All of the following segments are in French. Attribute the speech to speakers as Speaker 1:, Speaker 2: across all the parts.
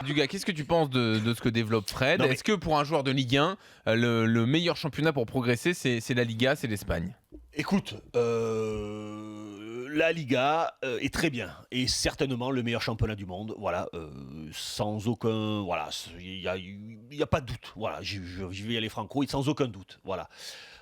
Speaker 1: Dugas, qu'est-ce que tu penses de ce que développe Fred?
Speaker 2: Non, mais
Speaker 1: Est-ce que pour un joueur de Ligue 1, le meilleur championnat pour progresser, c'est la Liga, c'est l'Espagne?
Speaker 2: écoute, la Liga est très bien et certainement le meilleur championnat du monde. Voilà, sans aucun, voilà, il y a pas de doute. Voilà, j'y vais y aller franco, et sans aucun doute. Voilà.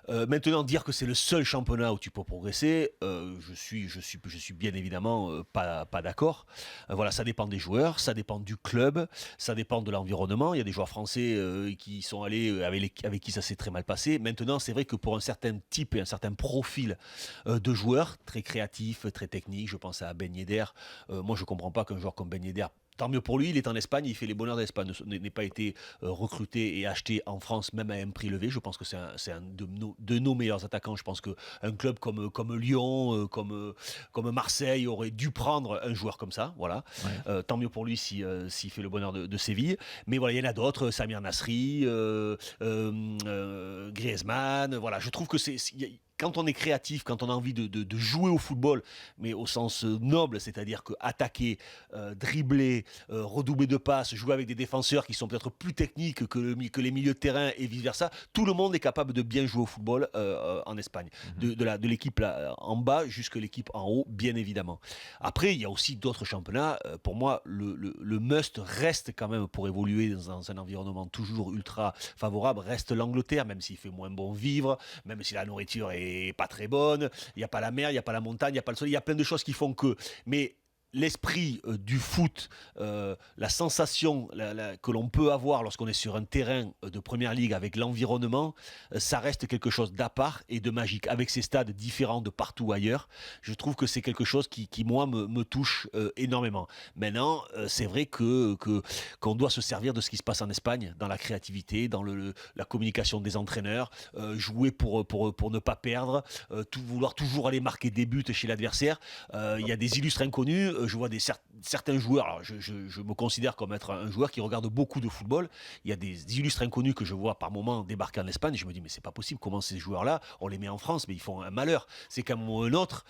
Speaker 2: Maintenant, dire que c'est le seul championnat où tu peux progresser, je suis bien évidemment pas d'accord. Voilà, ça dépend des joueurs, ça dépend du club, ça dépend de l'environnement. Il y a des joueurs français qui sont allés avec qui ça s'est très mal passé. Maintenant, c'est vrai que pour un certain type et un certain profil de joueurs, très créatifs, très techniques, je pense à Ben Yedder. Moi, je comprends pas qu'un joueur comme Ben Yedder, tant mieux pour lui, il est en Espagne, il fait les bonheurs d'Espagne, n'ait pas été recruté et acheté en France, même à un prix levé. Je pense que c'est un de nos meilleurs attaquants. Je pense qu'un club comme Lyon, comme Marseille aurait dû prendre un joueur comme ça. Voilà.
Speaker 1: Ouais.
Speaker 2: Tant mieux pour lui s'il fait le bonheur de Séville. Mais voilà, il y en a d'autres, Samir Nasri, Griezmann. Voilà, je trouve que quand on est créatif, quand on a envie de jouer au football, mais au sens noble, c'est-à-dire que attaquer, dribbler, redoubler de passes, jouer avec des défenseurs qui sont peut-être plus techniques que les milieux de terrain et vice-versa, tout le monde est capable de bien jouer au football en Espagne. De l'équipe là, en bas jusqu'à l'équipe en haut, bien évidemment. Après, il y a aussi d'autres championnats. Pour moi, le must reste quand même pour évoluer dans un environnement toujours ultra favorable, reste l'Angleterre, même s'il fait moins bon vivre, même si la nourriture est pas très bonne, il n'y a pas la mer, il n'y a pas la montagne, il n'y a pas le soleil, il y a plein de choses qui font que. Mais l'esprit du foot, la sensation que l'on peut avoir lorsqu'on est sur un terrain de première ligue avec l'environnement, ça reste quelque chose d'à part et de magique. Avec ces stades différents de partout ailleurs, je trouve que c'est quelque chose qui moi, me touche énormément. Maintenant, c'est vrai qu'on doit se servir de ce qui se passe en Espagne, dans la créativité, dans la communication des entraîneurs, jouer pour ne pas perdre, vouloir toujours aller marquer des buts chez l'adversaire. Il y a des illustres inconnus. Je vois certains joueurs, alors je me considère comme être un joueur qui regarde beaucoup de football. Il y a des illustres inconnus que je vois par moments débarquer en Espagne. Je me dis, mais c'est pas possible, comment ces joueurs-là, on les met en France, mais ils font un malheur. C'est qu'à un moment ou un autre,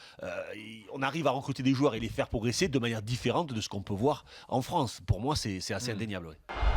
Speaker 2: on arrive à recruter des joueurs et les faire progresser de manière différente de ce qu'on peut voir en France. Pour moi, c'est assez indéniable. Ouais.